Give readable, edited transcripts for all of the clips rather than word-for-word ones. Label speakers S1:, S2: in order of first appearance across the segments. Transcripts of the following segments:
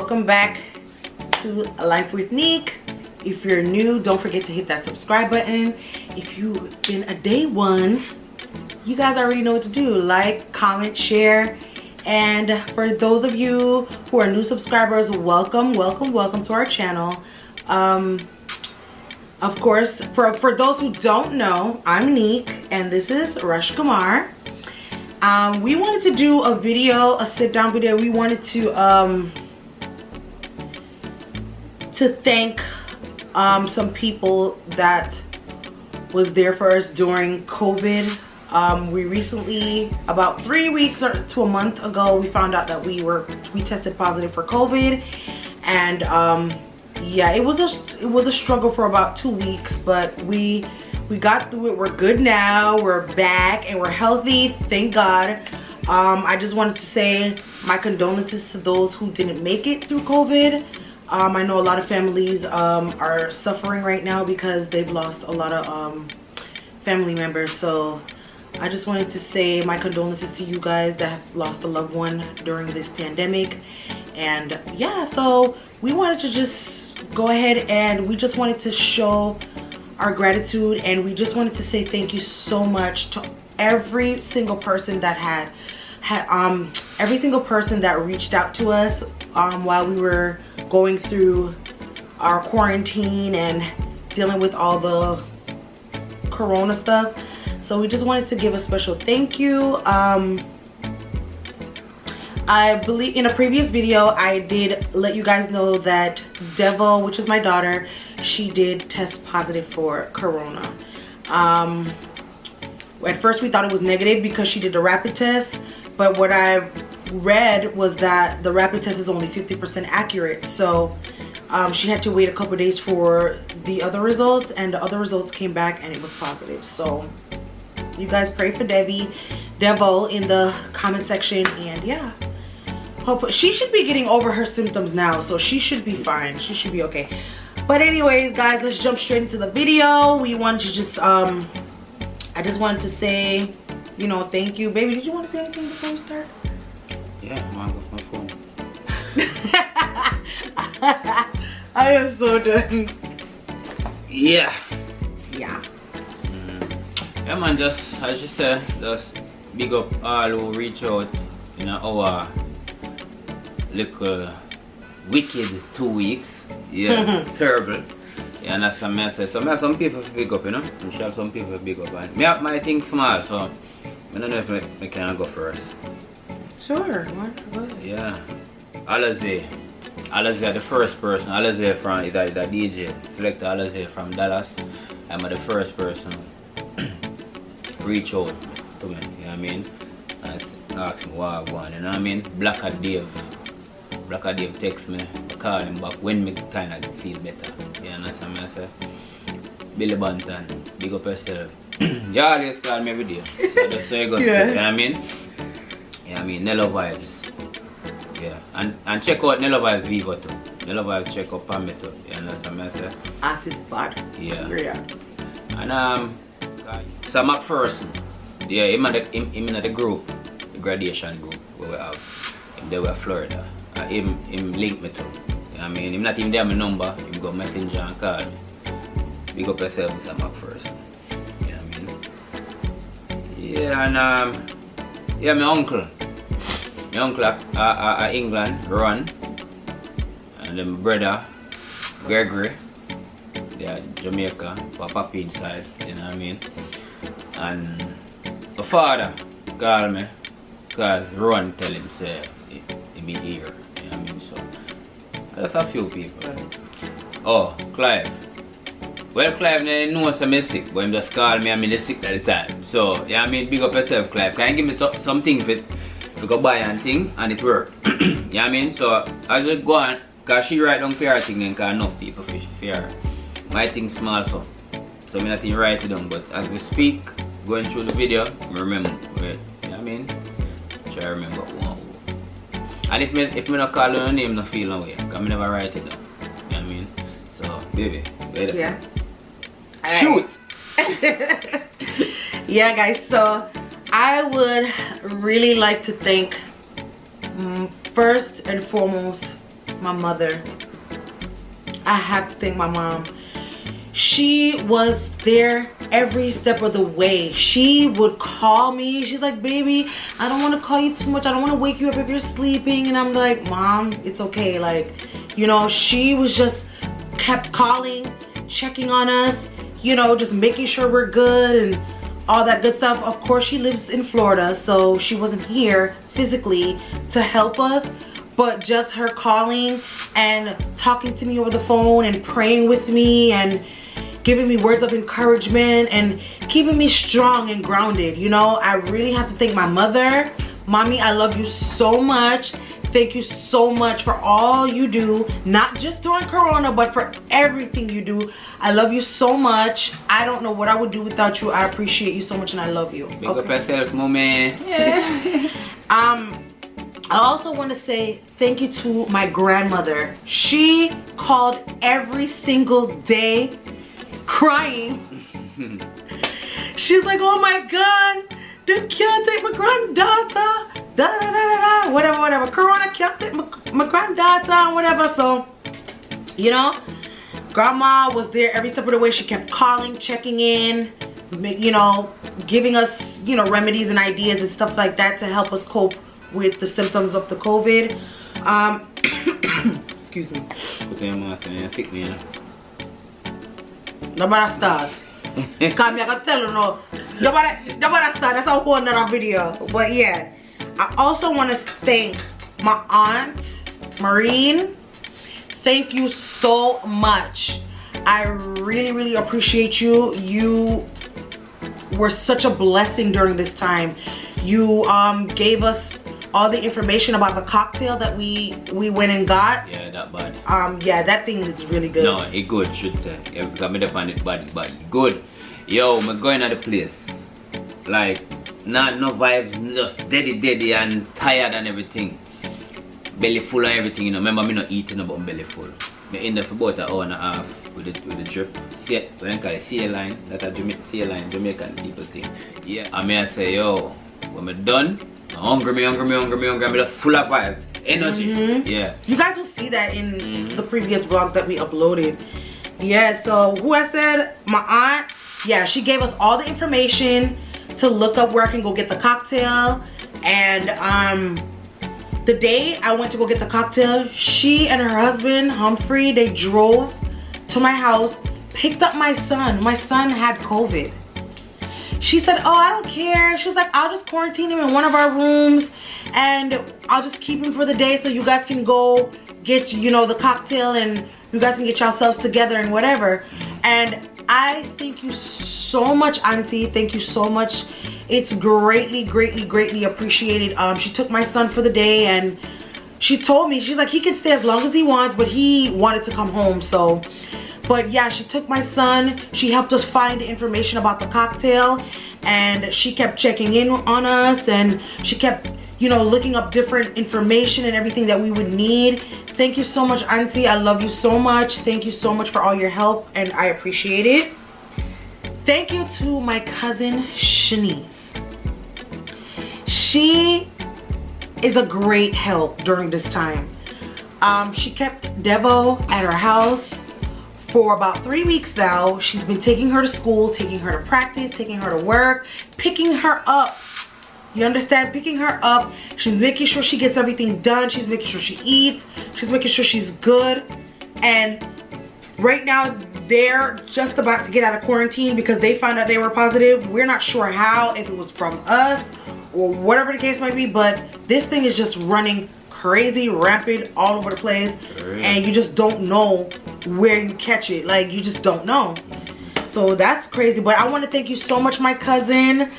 S1: welcome back to Life with Nique. If you're new, don't forget to hit that subscribe button. If you've been a day one, you guys already know what to do. Like, comment, share. And for those of you who are new subscribers, welcome to our channel. Of course, for those who don't know, I'm Nique and this is RASHKAMAR. We wanted to do a video, a sit down video. We wanted to thank some people that was there for us during COVID. We recently, about 3 weeks or to a month ago, we found out that we tested positive for COVID, and yeah, it was a struggle for about 2 weeks, but we got through it. We're good now. We're back and we're healthy, thank God. I just wanted to say my condolences to those who didn't make it through COVID. I know a lot of families are suffering right now because they've lost a lot of family members, so I just wanted to say my condolences to you guys that have lost a loved one during this pandemic. And yeah, so we wanted to just go ahead and we just wanted to show our gratitude, and we just wanted to say thank you so much to every single person that every single person that reached out to us while we were going through our quarantine and dealing with all the corona stuff. So we just wanted to give a special thank you. I believe in a previous video I did let you guys know that DEVO, which is my daughter, she did test positive for corona. At first we thought it was negative because she did a rapid test, but what I read was that the rapid test is only 50% accurate. So she had to wait a couple days for the other results, and the other results came back and it was positive. So you guys pray for DEVO in the comment section, and yeah, hopefully she should be getting over her symptoms now, so she should be fine. She should be okay. But anyways, guys, let's jump straight into the video. We want to just I just wanted to say, you know, thank you. Baby, did you want to say anything before we start?
S2: Yeah, I'm on with my phone.
S1: I am so done.
S2: Yeah.
S1: Yeah.
S2: Yeah, man, just as you said, just big up all who reach out in our little wicked 2 weeks. Yeah, terrible. Yeah, and that's what I say. So I have some people to big up, you know. I have some people to big up, and me have my thing small, so I don't know if I can go first.
S1: Sure. What?
S2: Yeah. Alaze, the first person. Alaze from is a DJ. Select Alaze from Dallas. I'm the first person reach out to me, you know what I mean? And ask me what I want, you know what I mean? Blacker Dave text me, I call him back when me kind of feel better. You understand what I say? Billy Banton, big up yourself. You always call me every day. So that's how you go, yeah. You know what I mean? Yeah, I mean, Nello Vibes. Yeah, and check out Nello Vibes Vivo too. Nello Vibes check out Pammy too. You understand what I say?
S1: Artist bad.
S2: Yeah.
S1: Yeah.
S2: And so McPherson, yeah, him in the group, the graduation group where we have. They were Florida. Him linked me to. You know what I mean? Him not even there my number, him go messenger and call me. Big up yourself with McPherson. You know what I mean? Yeah, and yeah, my uncle at England, Ron, and then my brother, Gregory. They are Jamaica, Papa inside, you know what I mean? And my father called me because Ron tell him say he be here, you know what I mean? So that's a few people. Oh, Clive. Well, Clive knows I'm sick, but he just called me and I'm sick at the time. So, you know what I mean? Big up yourself, Clive. Can you give me some things to go buy and thing, and it work. You know what I mean? So I just go on, because she write down fair thing and because enough people fish fair. My thing small, so I not even write it down, but as we speak, going through the video, remember, right? You know what I mean? Try to remember one. And if me not call your name, not feel no way, because I never write it down. You know what I mean? So, baby, wait.
S1: Yeah.
S2: Shoot!
S1: Yeah, guys, so I would really like to thank first and foremost my mother. I have to thank my mom. She was there every step of the way. She would call me. She's like, baby, I don't want to call you too much. I don't want to wake you up if you're sleeping. And I'm like, Mom, it's okay. Like, you know, she was just kept calling, checking on us, you know, just making sure we're good and all that good stuff. Of course, she lives in Florida, so she wasn't here physically to help us. But just her calling and talking to me over the phone and praying with me and giving me words of encouragement and keeping me strong and grounded. You know, I really have to thank my mother. Mommy, I love you so much. Thank you so much for all you do, not just during Corona, but for everything you do. I love you so much. I don't know what I would do without you. I appreciate you so much and I love you.
S2: Big up yourself, moment.
S1: Yeah. I also want to say thank you to my grandmother. She called every single day crying. She's like, oh my God, they can't take my granddaughter. Da, da, da, da, da. Whatever. Corona can't take my granddaughter, whatever. So, you know, grandma was there every step of the way. She kept calling, checking in, you know, giving us, you know, remedies and ideas and stuff like that to help us cope with the symptoms of the COVID. Excuse me.
S2: Put your mouth in and stick me in.
S1: Nobody start. Cause me I can tell you no. Nobody start. That's a whole nother video. But yeah, I also want to thank my aunt Maureen. Thank you so much. I really appreciate you. You were such a blessing during this time. You gave us all the information about the cocktail that we went and got.
S2: Yeah, that bad.
S1: Yeah, that thing is really good.
S2: No, it good, should say. Yeah, because I made up on it bad. Good. Yo, I'm going to the place. Like, no vibes, just deady and tired and everything. Belly full and everything, you know. Remember me not eating about belly full. I end up for about an hour and a half with the drip. See, what I call it, sea line. That's a Jamaican people thing. Yeah, I mean I say, yo, when I'm done, I'm hungry, I'm just full of vibes, energy. Yeah.
S1: You guys will see that in the previous vlogs that we uploaded. Yeah, so who I said, my aunt, yeah, she gave us all the information to look up where I can go get the cocktail. And the day I went to go get the cocktail, she and her husband, Humphrey, they drove to my house, picked up my son. My son had COVID. She said, oh, I don't care. She was like, I'll just quarantine him in one of our rooms and I'll just keep him for the day so you guys can go get, you know, the cocktail and you guys can get yourselves together and whatever. And I thank you so much, Auntie. Thank you so much. It's greatly appreciated. She took my son for the day and she told me, she's like, he can stay as long as he wants, but he wanted to come home. So, but yeah, she took my son. She helped us find information about the cocktail and she kept checking in on us and she kept, you know, looking up different information and everything that we would need. Thank you so much, Auntie. I love you so much. Thank you so much for all your help and I appreciate it. Thank you to my cousin Shanice. She is a great help during this time. She kept Devo at her house for about 3 weeks now. She's been taking her to school, taking her to practice, taking her to work, picking her up. You understand? Picking her up. She's making sure she gets everything done. She's making sure she eats. She's making sure she's good. And right now, they're just about to get out of quarantine because they found out they were positive. We're not sure how, if it was from us or whatever the case might be, but this thing is just running crazy, rampant, all over the place. And you just don't know where you catch it. Like, you just don't know. So that's crazy. But I want to thank you so much, my cousin.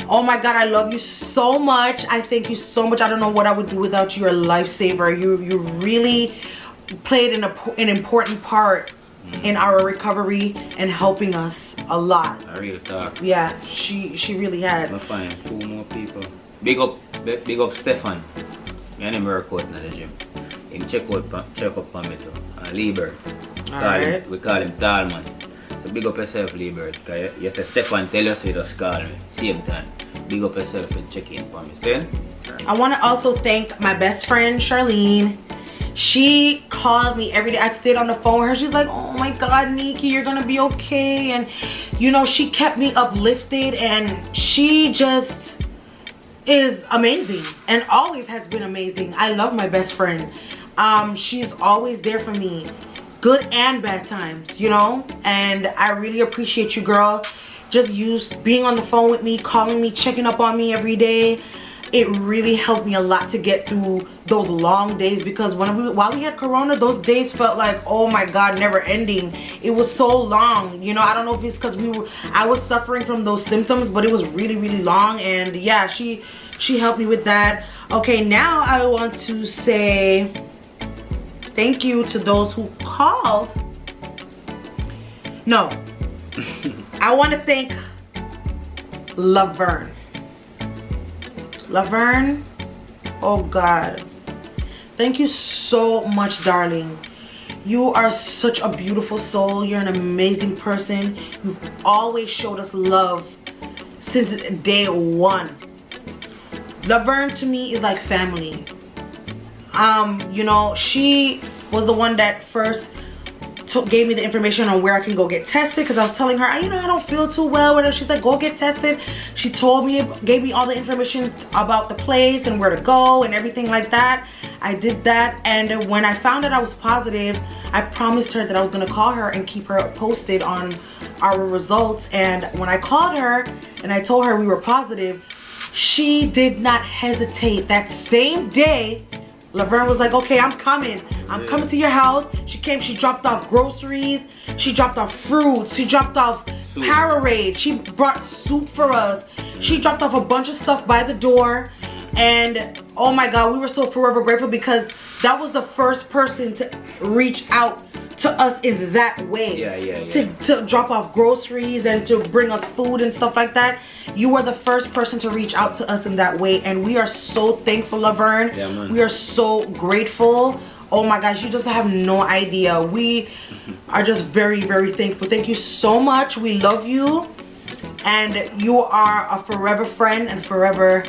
S1: Oh my God, I love you so much. I thank you so much. I don't know what I would do without you. You're a lifesaver. You really played an important part in our recovery and helping us a lot.
S2: I really talk.
S1: Yeah, she really has.
S2: I'm gonna find 2 more people. Big up Stefan. I never work out in the gym. Him check up on me too. Lieber. We call him Talman. So big up yourself, Lieber. Cause you say Stefan tell you so you just call me. Same time. Big up yourself and check in for me. See?
S1: I want to also thank my best friend Charlene. She called me every day. I stayed on the phone with her. She's like, oh my God, Nikki, you're gonna be okay. And you know, she kept me uplifted, and she just is amazing and always has been amazing. I love my best friend. She's always there for me, good and bad times, you know, and I really appreciate you, girl. Just being on the phone with me, calling me, checking up on me every day. It really helped me a lot to get through those long days, because while we had corona, those days felt like, oh my God, never ending. It was so long, you know. I don't know if it's because I was suffering from those symptoms, but it was really, really long. And yeah, she helped me with that. Okay, now I want to say thank you to those who called. No. I want to thank Laverne. Laverne, oh God. Thank you so much, darling. You are such a beautiful soul. You're an amazing person. You've always showed us love since day one. Laverne to me is like family. You know, she was the one that first gave me the information on where I can go get tested, because I was telling her, you know, I don't feel too well, whatever. She's like, go get tested. She told me, gave me all the information about the place and where to go and everything like that. I did that, and when I found out I was positive, I promised her that I was gonna call her and keep her posted on our results. And when I called her and I told her we were positive, she did not hesitate. That same day, Laverne was like, okay, I'm coming. I'm coming to your house. She came, she dropped off groceries. She dropped off fruits. She dropped off Powerade. She brought soup for us. She dropped off a bunch of stuff by the door. And oh my God, we were so forever grateful, because that was the first person to reach out to us in that way. To drop off groceries and to bring us food and stuff like that. You were the first person to reach out to us in that way, and we are so thankful, Laverne. Yeah, man. We are so grateful. Oh my gosh, you just have no idea. We are just very, very thankful. Thank you so much. We love you, and you are a forever friend and forever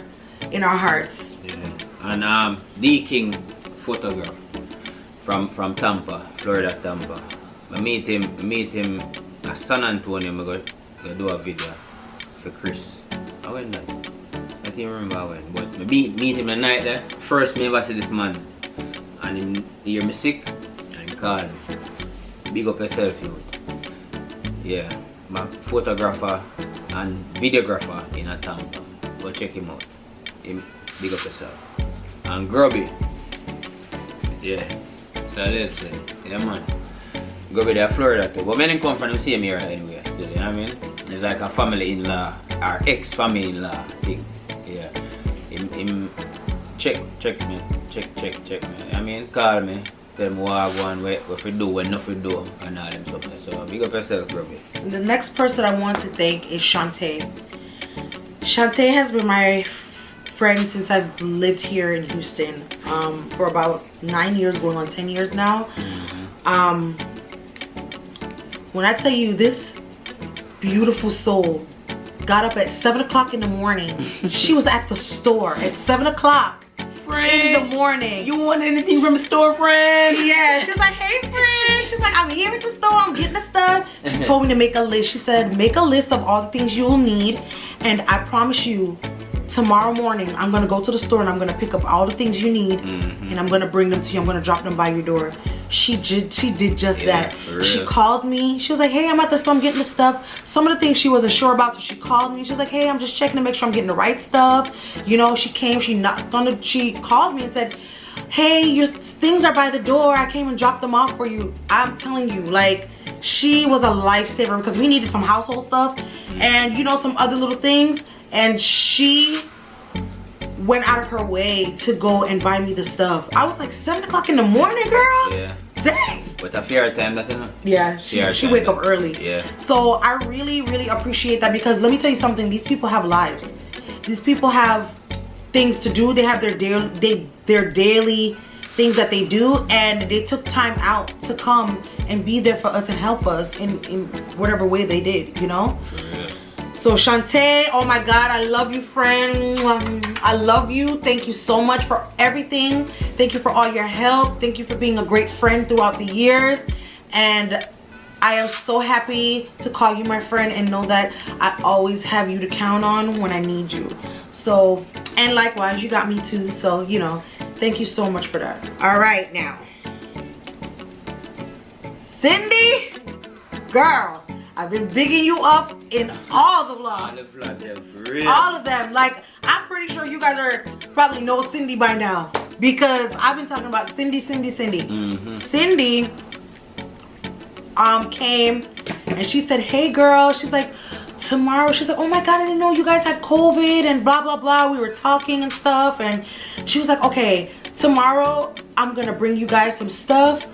S1: in our hearts.
S2: Yeah. And the King photograph from Tampa, Florida, Tampa. I meet him at San Antonio. I'm going to do a video for Chris. I went there. I can't remember how I went, but I meet him the night there. First, me ever see this man, and he hear me sick, and he called me. Big up yourself, youth. Yeah, my photographer and videographer in a Tampa. Go check him out. Big up yourself. And Grubby. Yeah. So let's say, yeah man. Grubby there Florida too. But when they come from the same area anyway, still, you know what I mean? It's like a family-in-law or ex-family-in-law thing. Yeah. Him check me. I mean, call me. Tell me what I want, what we do, what not we do, and all them stuff. So big up yourself, Grubby.
S1: The next person I want to thank is Shantae. Shantae has been my friend since I've lived here in Houston for about 9 years, going on 10 years now. When I tell you, this beautiful soul got up at 7 o'clock in the morning. She was at the store at 7 o'clock in the morning.
S2: You want anything from the store, friend?
S1: Yeah, she's like, hey friend. She's like, I'm here at the store, I'm getting the stuff. She told me to make a list. She said, make a list of all the things you'll need, and I promise you, tomorrow morning I'm gonna go to the store and I'm gonna pick up all the things you need, and I'm gonna bring them to you. I'm gonna drop them by your door. She did just that. She called me. She was like, hey, I'm at the store, I'm getting the stuff. Some of the things she wasn't sure about, so she called me. She was like, hey, I'm just checking to make sure I'm getting the right stuff. You know, she came, she called me and said, hey, your things are by the door. I came and dropped them off for you. I'm telling you, like, she was a lifesaver, because we needed some household stuff and, you know, some other little things. And she went out of her way to go and buy me the stuff. I was like, 7 o'clock in the morning, girl?
S2: Yeah.
S1: Dang.
S2: But a fair time, that, you know?
S1: Yeah, she wake up early.
S2: Yeah.
S1: So I really, really appreciate that, because let me tell you something. These people have lives. These people have things to do. They have their daily things that they do, and they took time out to come and be there for us and help us in whatever way they did, you know?
S2: For real.
S1: So Shantae, oh my God, I love you, friend. I love you. Thank you so much for everything. Thank you for all your help. Thank you for being a great friend throughout the years. And I am so happy to call you my friend and know that I always have you to count on when I need you. So, and likewise, you got me too. So, you know, thank you so much for that. All right, now. Cindy, girl, I've been bigging you up in all the vlogs. All of them. Like, I'm pretty sure you guys are probably know Cindy by now. Because I've been talking about Cindy. Cindy came and she said, hey girl, she's like, tomorrow, she's like, oh my God, I didn't know you guys had COVID and blah blah blah. We were talking and stuff, and she was like, okay, tomorrow I'm gonna bring you guys some stuff.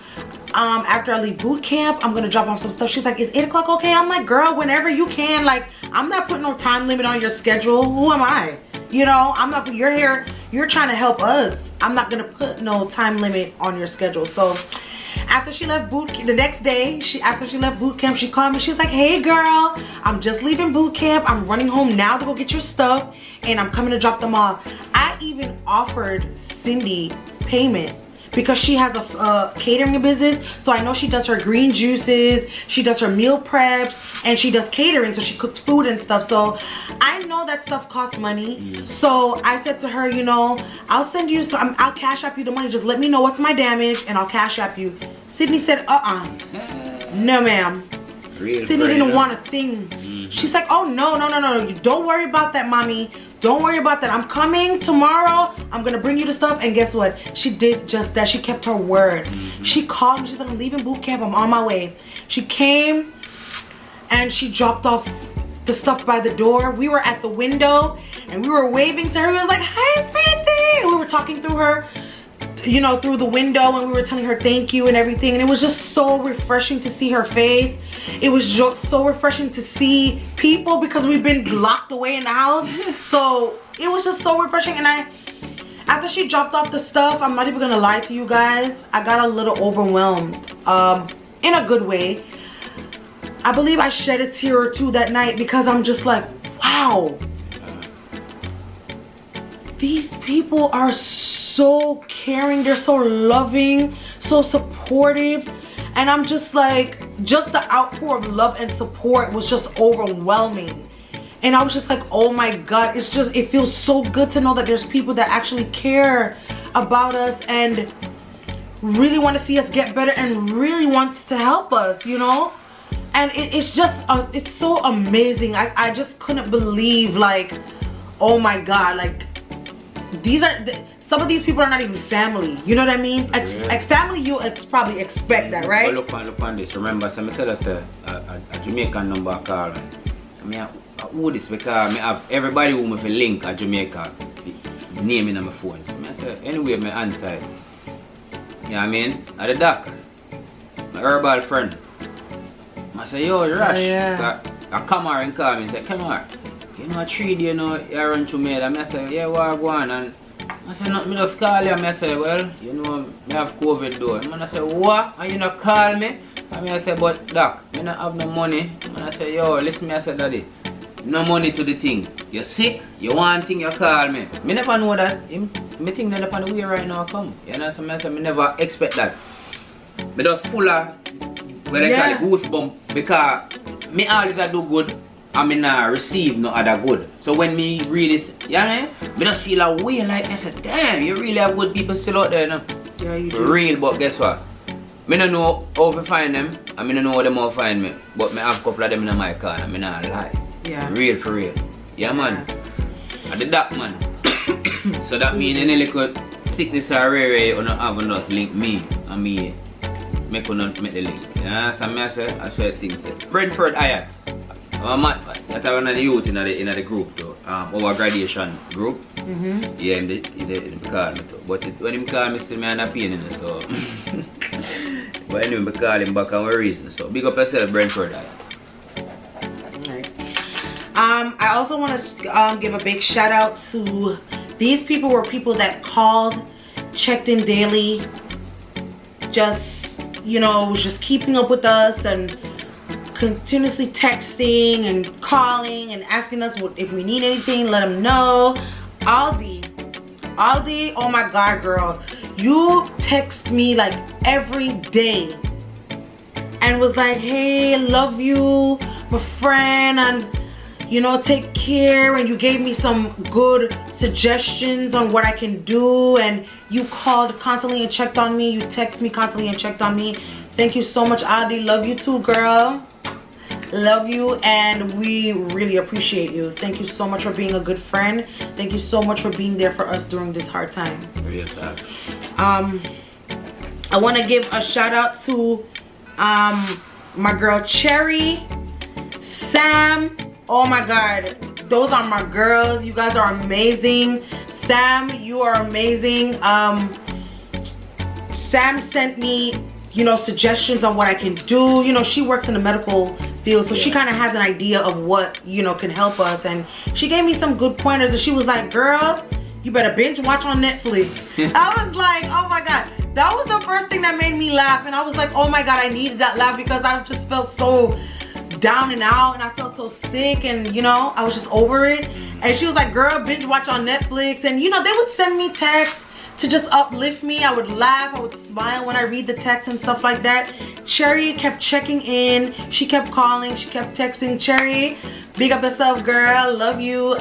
S1: After I leave boot camp, I'm gonna drop off some stuff. She's like, is 8 o'clock okay? I'm like, girl, whenever you can. Like, I'm not putting no time limit on your schedule. Who am I? You know, I'm not, you're here, you're trying to help us. I'm not gonna put no time limit on your schedule. So after she left boot camp, the next day, after she left boot camp, she called me. She was like, hey girl, I'm just leaving boot camp. I'm running home now to go get your stuff, and I'm coming to drop them off. I even offered Cindy payment because she has a catering business. So I know she does her green juices, she does her meal preps, and she does catering, so she cooks food and stuff. So I know that stuff costs money. So I said to her, you know, I'll send you some, I'll cash app you the money. Just let me know what's my damage and I'll cash app you. Sydney said, no ma'am. Sydney didn't want a thing. She's like, oh no, don't worry about that, mommy. Don't worry about that. I'm coming tomorrow. I'm gonna bring you the stuff. And guess what? She did just that. She kept her word. She called me. She's like, I'm leaving boot camp. I'm on my way. She came and she dropped off the stuff by the door. We were at the window and we were waving to her. We was like, hi, Cindy. And we were talking through her, you know, through the window, and we were telling her thank you and everything. And it was just so refreshing to see her face. It was just so refreshing to see people because we've been locked away in the house. So it was just so refreshing. And after she dropped off the stuff, I'm not even gonna lie to you guys, I got a little overwhelmed, in a good way. I believe I shed a tear or two that night because I'm just like, wow, these people are so caring, they're so loving, so supportive. And I'm just like, just the outpour of love and support was just overwhelming. And I was just like, oh my God, it's just, it feels so good to know that there's people that actually care about us and really want to see us get better and really wants to help us, you know? And it's just, it's so amazing. I just couldn't believe, like, oh my God, like, these are, some of these people are not even family, you know what I mean? Like family, you probably expect that, right?
S2: Look on this. Remember, so I tell us a Jamaican number call. I mean, who this because I have everybody who me link a Jamaica name in my phone. So I say, anyway, my answer. You know what I mean? At the doc, my herbal friend. I say, yo, Rash.
S1: Yeah.
S2: I come here and call me and say, come here. You know, 3 days, you know, you run to me. And I say, yeah, what go on? And I say, no, me just call you. And I say, well, you know, I have COVID though. And I say, what? And you not call me? And I say, but doc, I don't have no money. And I say, yo, listen me, I say, daddy, no money to the thing. You're sick, you want thing, you call me. Me never know that. Me think that upon the way right now come. You know, so I say, me never expect that. Me just full of, what I call it, goosebump. Because me always do good. I mean, receive no other good. So when me read this, you know, me just feel a way like, I said, damn, you really have good people still out there, you know?
S1: Yeah, you
S2: For
S1: do.
S2: real, but guess what? Me don't know how to find them, and me don't know how them how find me. But me have a couple of them in my car, and me not lie.
S1: Yeah.
S2: Real for real. Yeah, man. I did that, man. So that means any little sickness or rare, you not have enough link me, and me make not make the link. Yeah, so me I say things. Brentford, I that's one of the youth in the group though. Our graduation group. Yeah, he call me too. But when he call me, still me and a pain in it, so. But anyway, we call him back and we reason. So big up yourself, Brentford.
S1: Right. I also want to give a big shout out to these people. Were people that called, checked in daily, just, you know, just keeping up with us and continuously texting and calling and asking us if we need anything, let them know. Aldi, oh my God, girl, you text me like every day and was like, hey, love you, my friend, and you know, take care, and you gave me some good suggestions on what I can do, and you called constantly and checked on me, you text me constantly and checked on me. Thank you so much, Aldi. Love you too, girl. Love you, and we really appreciate you. Thank you so much for being a good friend. Thank you so much for being there for us during this hard time. I want to give a shout out to my girl Cherry, Sam. Oh my God, those are my girls. You guys are amazing. Sam, you are amazing. Sam sent me, you know, suggestions on what I can do. You know, she works in the medical field, so she kind of has an idea of what, you know, can help us, and she gave me some good pointers, and she was like, girl, you better binge watch on Netflix. I was like, oh my God, that was the first thing that made me laugh, and I was like, oh my God, I needed that laugh because I just felt so down and out, and I felt so sick, and you know, I was just over it. And she was like, girl, binge watch on Netflix. And you know, they would send me texts to just uplift me. I would laugh, I would smile when I read the text and stuff like that. Cherry kept checking in, she kept calling, she kept texting. Cherry, big up yourself, girl, love you.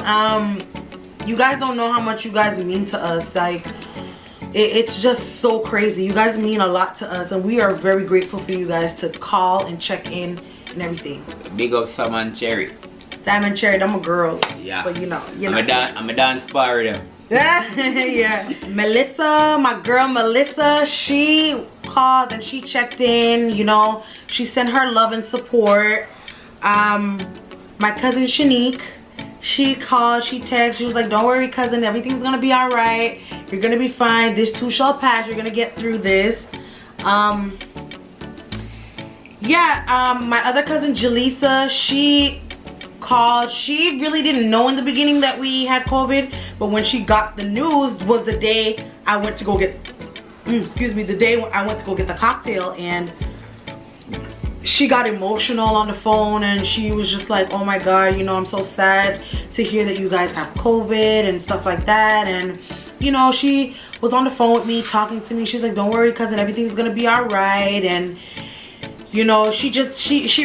S1: You guys don't know how much you guys mean to us. Like, it's just so crazy. You guys mean a lot to us, and we are very grateful for you guys to call and check in and everything.
S2: Big up Sam and Cherry.
S1: Sam and Cherry, them are girls.
S2: Yeah.
S1: But you know.
S2: I'm a dance bar with them.
S1: Yeah. Melissa, my girl Melissa, she called and she checked in, you know. She sent her love and support. My cousin Shanique, she called, she texted, she was like, don't worry cousin, everything's gonna be all right. You're gonna be fine. This too shall pass. You're gonna get through this. My other cousin Jaleesa, she called. She really didn't know in the beginning that we had COVID, but when she got the news was the day I went to go get the day I went to go get the cocktail, and she got emotional on the phone, and she was just like, oh my God, you know, I'm so sad to hear that you guys have COVID and stuff like that. And you know, she was on the phone with me talking to me. She's like, don't worry cousin, everything's gonna be all right. And you know, she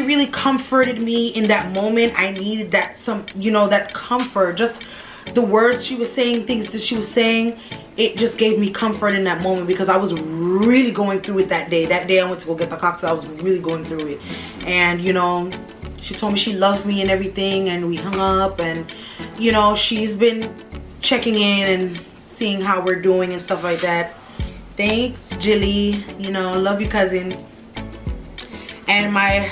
S1: really comforted me in that moment. I needed that, that comfort. Just the words she was saying, things that she was saying, it just gave me comfort in that moment, because I was really going through it that day. That day I went to go get the cocktail, I was really going through it. And you know, she told me she loved me and everything, and we hung up, and you know, she's been checking in and seeing how we're doing and stuff like that. Thanks, Jilly. You know, love you, cousin. And my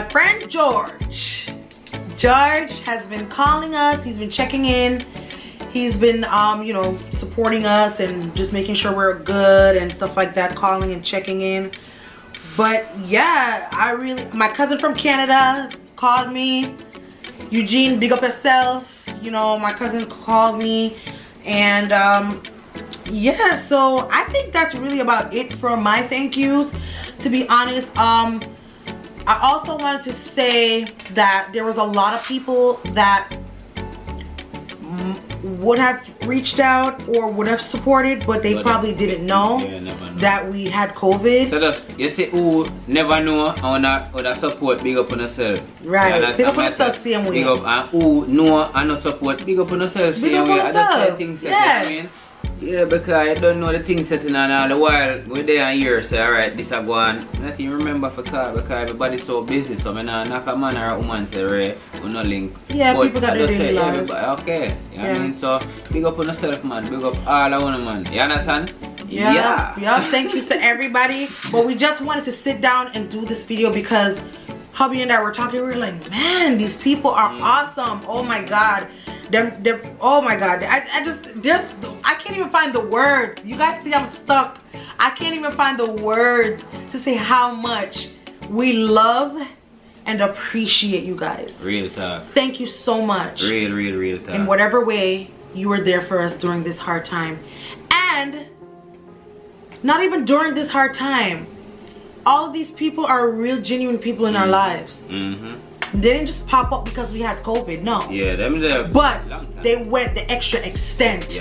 S1: friend George has been calling us. He's been checking in. He's been you know, supporting us and just making sure we're good and stuff like that, calling and checking in. But yeah, my cousin from Canada called me. Eugene, big up yourself. You know, my cousin called me, and yeah, so I think that's really about it for my thank yous, to be honest. I also wanted to say that there was a lot of people that would have reached out or would have supported, but they probably didn't know that we had COVID.
S2: So that's, you see, who never know or support, big up on yourself.
S1: Right, big up on yourself, same way.
S2: Big up, and who know and not support, big up on yourself, same way. I just say things like that, I mean. Yeah, because I don't know the things setting on all the while. We're there and here, say, alright, this a go on. Nothing remember for call, because everybody's so busy, so I not knock a man or a woman say, right, we no link.
S1: Yeah,
S2: but
S1: people got their daily lives.
S2: Okay, you know what I mean? So, big up on yourself, man. Big up all of one, man. You understand?
S1: Yeah. Thank you to everybody. But we just wanted to sit down and do this video because hubby and I were talking. We were like, man, these people are awesome. Oh my God. Oh my God. I can't even find the words. You guys see I'm stuck. I can't even find the words to say how much we love and appreciate you guys.
S2: Real talk.
S1: Thank you so much.
S2: Real talk.
S1: In whatever way you were there for us during this hard time. And not even during this hard time. all of these people are real genuine people in our lives. They didn't just pop up because we had COVID, no.
S2: Yeah, them there.
S1: But they went the extra extent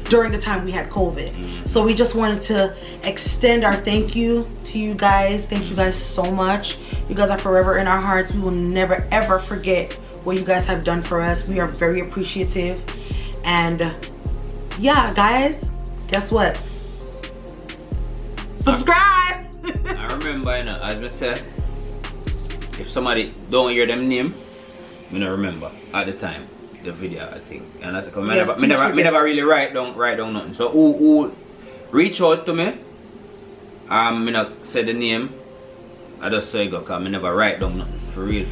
S1: during the time we had COVID. So we just wanted to extend our thank you to you guys. Thank you guys so much. You guys are forever in our hearts. We will never ever forget what you guys have done for us. We are very appreciative. And yeah, guys, guess what? Subscribe!
S2: I remember, you know, as I said, if somebody don't hear them name, I don't remember at the time the video, I think. And that's because me never really write down nothing. So who reach out to me, me not say the name, I just say go, because I never write down nothing. For real.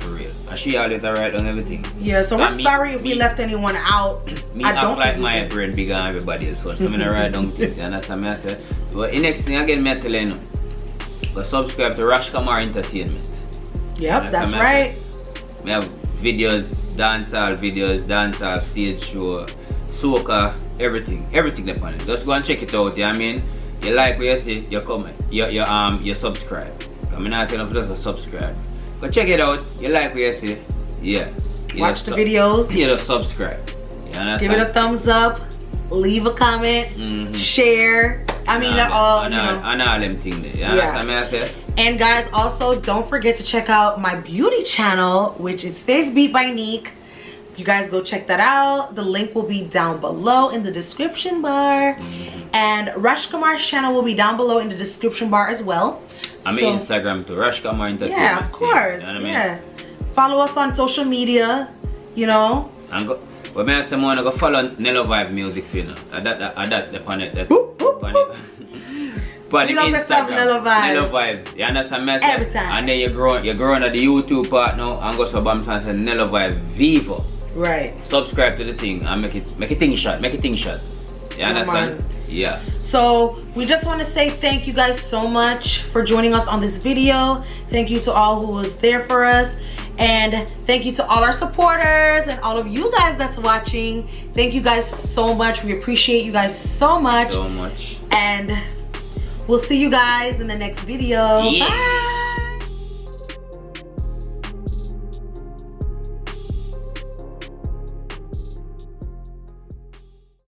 S2: And she always write down everything.
S1: Yeah, so we're sorry if we left anyone out.
S2: I don't like my brain bigger than everybody else. So I'm gonna write down things, and that's what I say. But the next thing again, I tell you, go subscribe to RASHKAMAR Entertainment.
S1: Yep, that's right.
S2: We have videos, dancehall stage show, soca, everything upon it. Just go and check it out. Yeah, I mean, you like what you see, you comment, you subscribe. I'm not telling you just subscribe. Go check it out. You like what you see, yeah.
S1: Watch the videos.
S2: You just subscribe.
S1: Give it a thumbs up. Leave a comment. Share. I mean, all them things there. You understand me? I say? And guys, also don't forget to check out my beauty channel, which is Face Beat by NIQUE. You guys go check that out. The link will be down below in the description bar. And RASHKAMAR's channel will be down below in the description bar as well.
S2: I'm on Instagram too, RASHKAMAR Entertainment.
S1: Yeah, of course. You know what I mean? Follow us on social media, you know.
S2: But me say I go follow Nello Vibe music for you know. That upon it. But
S1: you love yourself Nello
S2: Vibes. You understand me?
S1: Every time.
S2: And then you're growing at the YouTube part now and go sub and say Nello Vibe Vivo.
S1: Right.
S2: Subscribe to the thing and make it thing shot. You understand? Yeah.
S1: So we just want to say thank you guys so much for joining us on this video. Thank you to all who was there for us. And thank you to all our supporters and all of you guys that's watching. Thank you guys so much. We appreciate you guys so much.
S2: So much.
S1: And we'll see you guys in the next video.
S2: Yeah.
S1: Bye.